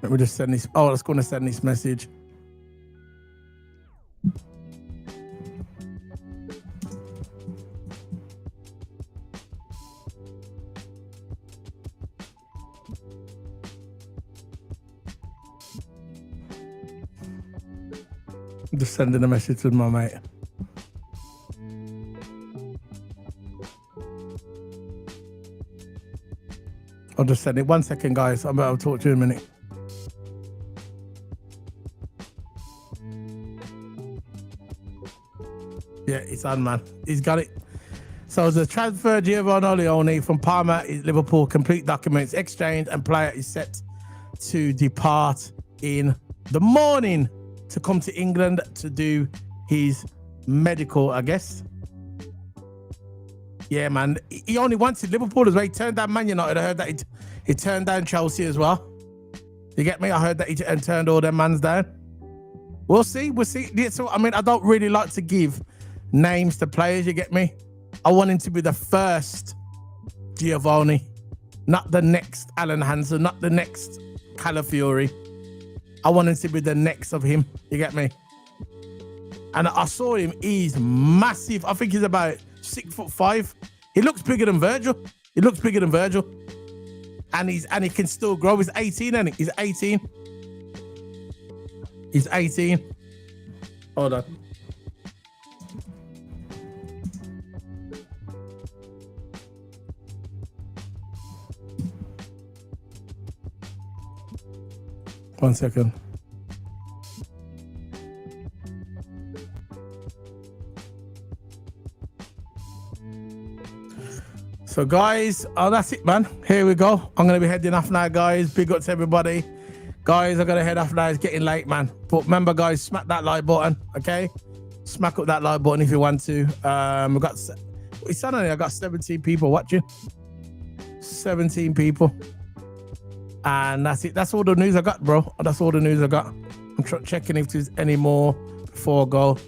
Let me just send this. Oh, let's go and send this message. I'm just sending a message to my mate. I'll just send it. 1 second, guys. I'll talk to you in a minute. Yeah, it's on, man. He's got it. So the transfer Giovanni Leone from Parma is Liverpool. Complete documents exchanged and player is set to depart in the morning to come to England to do his medical, I guess. Yeah, man. He only wanted Liverpool as well. He turned down Man United. I heard that he turned down Chelsea as well. You get me? I heard that he turned all their mans down. We'll see. We'll see. Yeah, so I mean, I don't really like to give names to players. You get me? I want him to be the first Giovanni, not the next Alan Hansen, not the next Calafiori. I want him to be the next of him. You get me? And I saw him. He's massive. I think he's about 6'5". He looks bigger than Virgil. He looks bigger than Virgil. And he can still grow. He's 18, isn't he? He's 18. He's 18. Hold on. One second. So guys, that's it, man. Here we go. I'm gonna be heading off now, guys. Big up to everybody. Guys, I gotta head off now. It's getting late, man. But remember, guys, smack that like button, okay? Smack up that like button if you want to. We got suddenly I got 17 people watching. 17 people. And that's it. That's all the news I got, bro. That's all the news I got. I'm checking if there's any more before I go.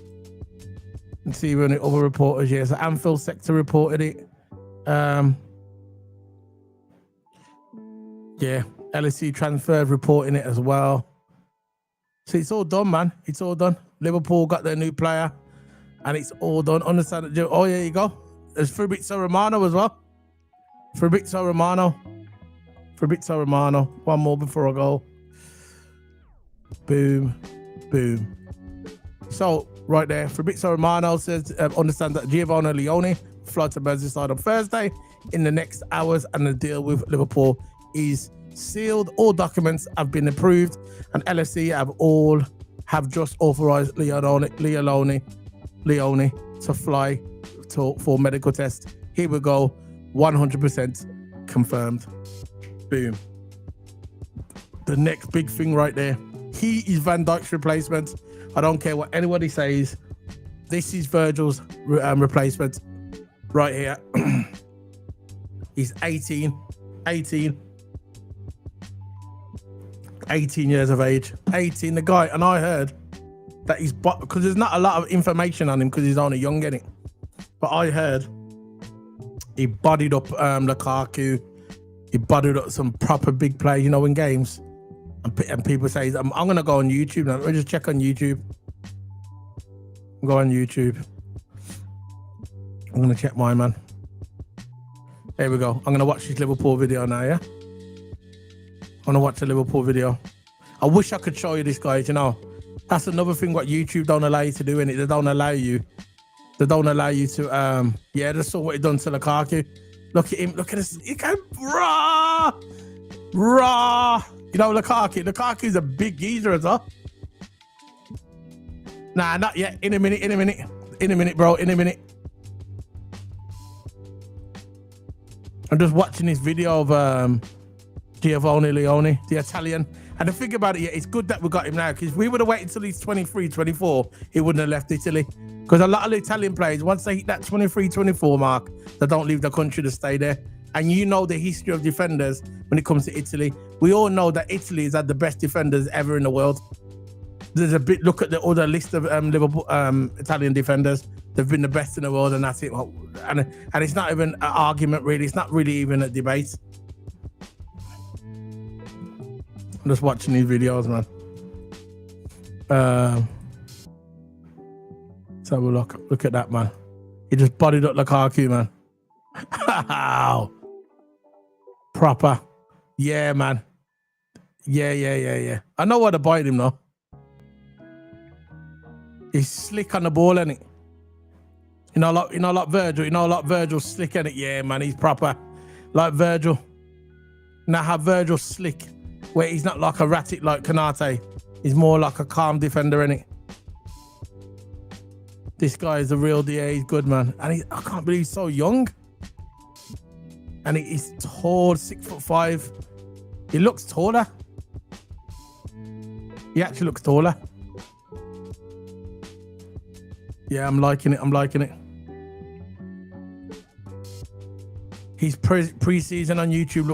And see when the other reporters here. So Anfield sector reported it. Yeah, LSE transfer reporting it as well. So it's all done, man. It's all done. Liverpool got their new player, and it's all done. Understand? Oh, yeah, you go. There's Fabrizio Romano as well. Fabrizio Romano. One more before I go. Boom, boom. So right there, Fabrizio Romano says, understand that Giovanni Leone fly to Merseyside on Thursday in the next hours, and the deal with Liverpool is sealed. All documents have been approved, and LSE have just authorized Leone to fly for medical tests. Here we go, 100% confirmed. Boom. The next big thing right there. He is Van Dijk's replacement. I don't care what anybody says. This is Virgil's replacement right here. He's 18 years of age. 18, the guy. And I heard that he's, because there's not a lot of information on him because he's only young, in it. But I heard he bodied up Lukaku. He bodied up some proper big players, you know, in games. And people say, I'm going to go on YouTube now. Let me just check on YouTube. Go on YouTube. I'm going to check mine, man. There we go. I'm going to watch this Liverpool video now, yeah? I'm going to watch the Liverpool video. I wish I could show you this, guys, you know. That's another thing what YouTube don't allow you to do, innit? They don't allow you to, yeah, just saw what he done to Lukaku. Look at him. Look at this. He can raw. You know, Lukaku's a big geezer as well. Nah, not yet. In a minute, bro. In a minute. I'm just watching this video of Giovanni Leone, the Italian. And the thing about it, yeah, it's good that we got him now, because if we would have waited till he's 23, 24, he wouldn't have left Italy. Because a lot of the Italian players, once they hit that 23, 24 mark, they don't leave the country to stay there. And you know the history of defenders when it comes to Italy. We all know that Italy has had the best defenders ever in the world. There's a bit, look at the other list of Liverpool Italian defenders. They've been the best in the world, and that's it. And it's not even an argument, really. It's not really even a debate. I'm just watching these videos, man. Let's have a look. Look at that, man. He just bodied up Lukaku, man. Proper. Yeah, man. Yeah. I know where to bite him, though. He's slick on the ball, isn't it? You know, like Virgil. You know, like Virgil's slick, isn't it? Yeah, man. He's proper. Like Virgil. Now, how Virgil's slick, where he's not like erratic like Kanate. He's more like a calm defender, isn't it? This guy is a real DA. He's good, man. And I can't believe he's so young. And he's tall, 6'5". He looks taller. He actually looks taller. Yeah, I'm liking it. His pre-season on YouTube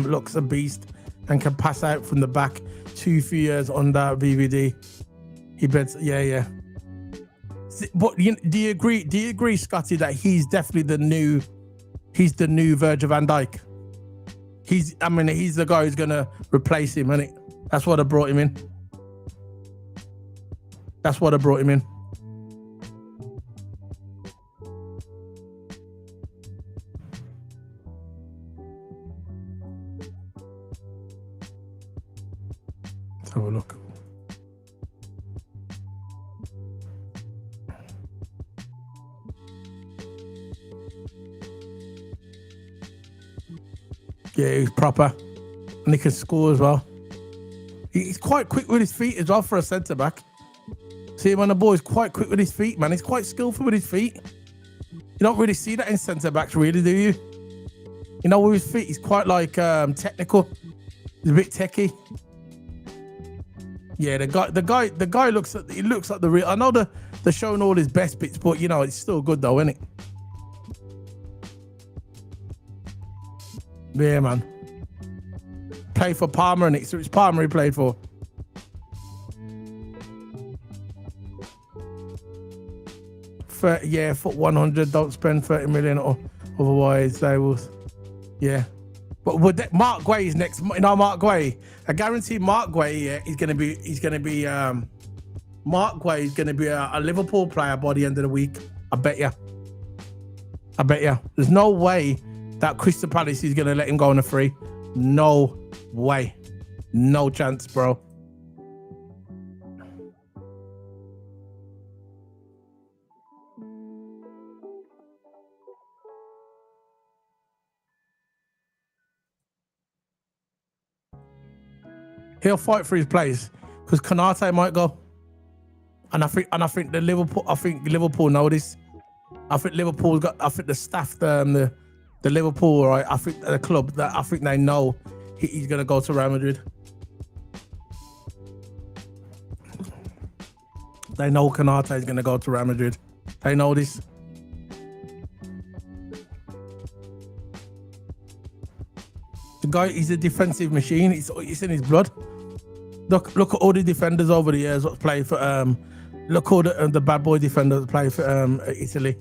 looks a beast and can pass out from the back 2 years under VVD. He bets, yeah. But do you agree, Scotty, that he's definitely the new Virgil van Dijk? He's the guy who's gonna replace him, isn't it? That's what I brought him in. Let's have a look. Yeah, he's proper, and he can score as well. He's quite quick with his feet as well for a centre back. See him on the ball. He's quite quick with his feet, man. He's quite skillful with his feet. You don't really see that in centre backs, really, do you? You know, with his feet, he's quite like technical. He's a bit techie. Yeah, the guy looks like the real. I know they're showing all his best bits, but you know it's still good though, isn't it? Yeah, man. Played for Parma, and so it's Parma he played for. Yeah, foot 100. Don't spend 30 million, or otherwise they will. Yeah, but would Mark Guay is next? You know, Mark Guay. I guarantee Mark Guay. Yeah, he's gonna be. Mark Guay is gonna be a Liverpool player by the end of the week. I bet you. There's no way that Crystal Palace is gonna let him go on a free. No way. No chance, bro. He'll fight for his place because Konate might go, and I think Liverpool know this. I think Liverpool's got. I think the staff, the Liverpool, right? I think the club that I think they know he's gonna go to Real Madrid. They know Konate is gonna go to Real Madrid. They know this. The guy, he's a defensive machine. It's in his blood. Look at all the defenders over the years that play for look all the bad boy defenders that play for Italy.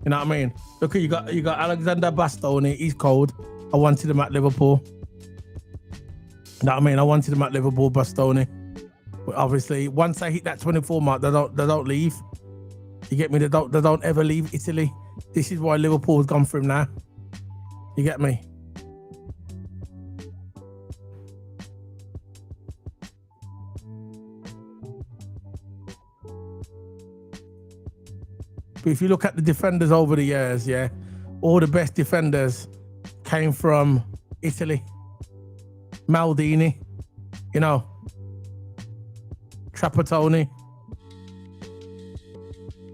You know what I mean? Look, you got Alexander Bastoni. He's cold. I wanted him at Liverpool. You know what I mean? I wanted him at Liverpool, Bastoni. But obviously, once they hit that 24 mark, they don't leave. You get me? They don't ever leave Italy. This is why Liverpool's gone for him now. You get me? But if you look at the defenders over the years, yeah, all the best defenders came from Italy. Maldini, you know, Trapattoni.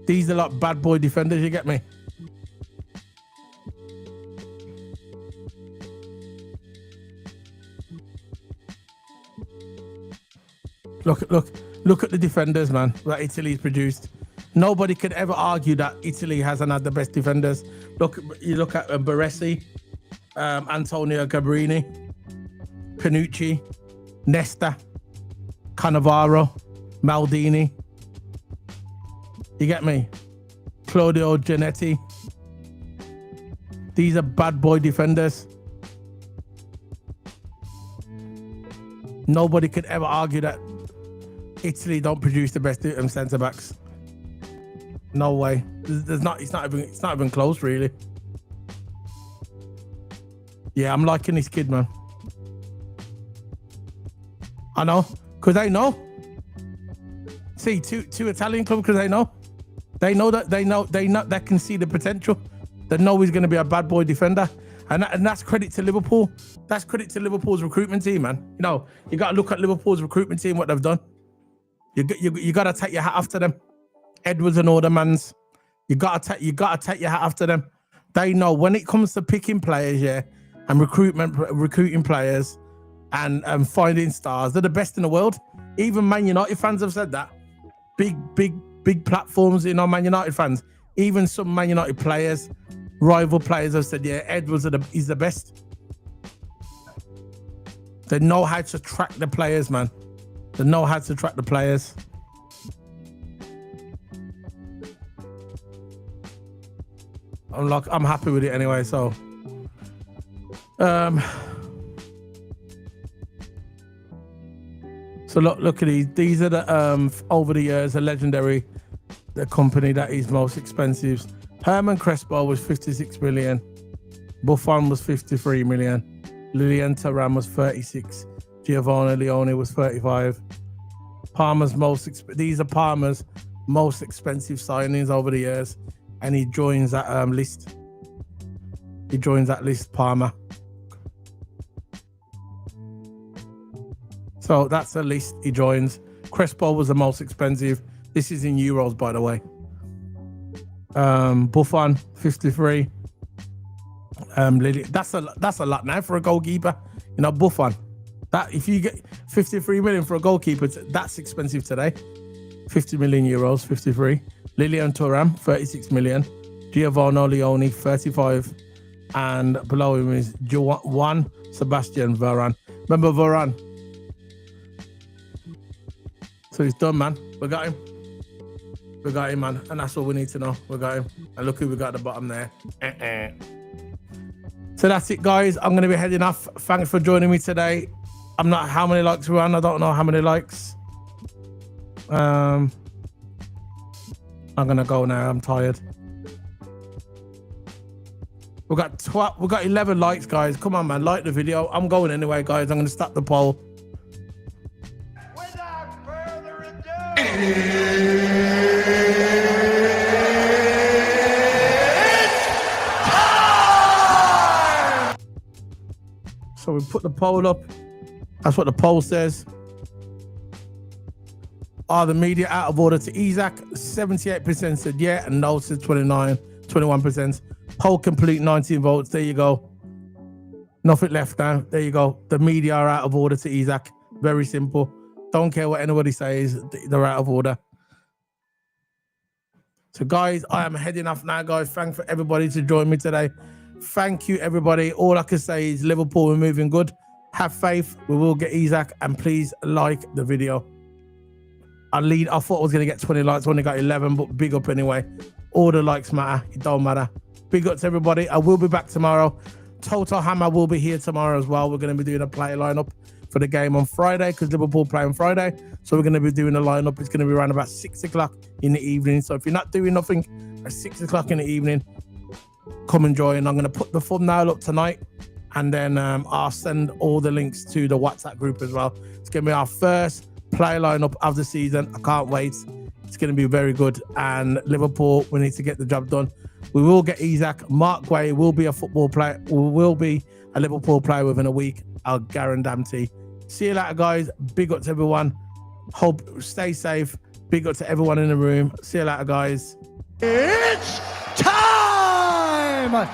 These are like bad boy defenders, you get me? Look at the defenders, man, that Italy's produced. Nobody could ever argue that Italy hasn't had the best defenders. You look at Baresi, Antonio Gabrini, Panucci, Nesta, Cannavaro, Maldini. You get me? Claudio Giannetti. These are bad boy defenders. Nobody could ever argue that Italy don't produce the best centre backs. No way. It's not even close, really. Yeah, I'm liking this kid, man. I know, because they know. See, two Italian clubs, because they know they can see the potential. They know he's going to be a bad boy defender, and that's credit to Liverpool. That's credit to Liverpool's recruitment team, man. You know, you got to look at Liverpool's recruitment team, what they've done. You got to take your hat off to them. Edwards and all the mans. You got to take your hat off to them. They know when it comes to picking players, yeah, and recruiting players, and finding stars. They're the best in the world. Even Man United fans have said that. Big platforms, you know, Man United fans. Even some Man United players, rival players, have said, yeah, Edwards is the best. They know how to track the players, man. They know how to track the players. I'm happy with it anyway. So, so look at these. These are the over the years a legendary, the company that is most expensive. Herman Crespo was 56 million. Buffon was 53 million. Lilian Thuram was 36. Giovanni Leone was 35. Palmer's these are Palmer's most expensive signings over the years, and he joins that list. He joins that list, Palmer. So that's a list he joins. Crespo was the most expensive. This is in euros, by the way. Buffon 53. That's a lot now for a goalkeeper. You know, Buffon. That if you get 53 million for a goalkeeper, that's expensive today. 50 million euros, 53. Lilian Thuram, 36 million. Giovanni Leone, 35. And below him is Juan Sebastian Varane. Remember Varane? So he's done, man. We got him. We got him, man. And that's all we need to know. We got him. And look who we got at the bottom there. So that's it, guys. I'm going to be heading off. Thanks for joining me today. I'm not how many likes we're on. I don't know how many likes. I'm going to go now. I'm tired. We got 11 likes, guys. Come on, man. Like the video. I'm going anyway, guys. I'm going to start the poll. Without further ado, So we put the poll up. That's what the poll says. Are the media out of order to Isaac? 78% said yeah, and no said 21%. Poll complete, 19 votes. There you go. Nothing left now. There you go. The media are out of order to Isaac. Very simple. Don't care what anybody says. They're out of order. So, guys, I am heading off now, guys. Thanks for everybody to join me today. Thank you, everybody. All I can say is Liverpool, we're moving good. Have faith. We will get Isaac. And please like the video. I thought I was going to get 20 likes. Only got 11, but big up anyway. All the likes matter. It don't matter. Big up to everybody. I will be back tomorrow. Toto Hammer will be here tomorrow as well. We're going to be doing a play lineup for the game on Friday because Liverpool play on Friday. So we're going to be doing a lineup. It's going to be around about 6 o'clock in the evening. So if you're not doing nothing at 6 o'clock in the evening, come and join. I'm going to put the thumbnail up tonight, and then I'll send all the links to the WhatsApp group as well. It's going to be our first play lineup of the season. I can't wait. It's going to be very good. And Liverpool, we need to get the job done. We will get Isaac. Mark Guay will be a football player. Will be a Liverpool player within a week. I'll guarantee. See you later, guys. Big up to everyone. Hope stay safe. Big up to everyone in the room. See you later, guys. it's time!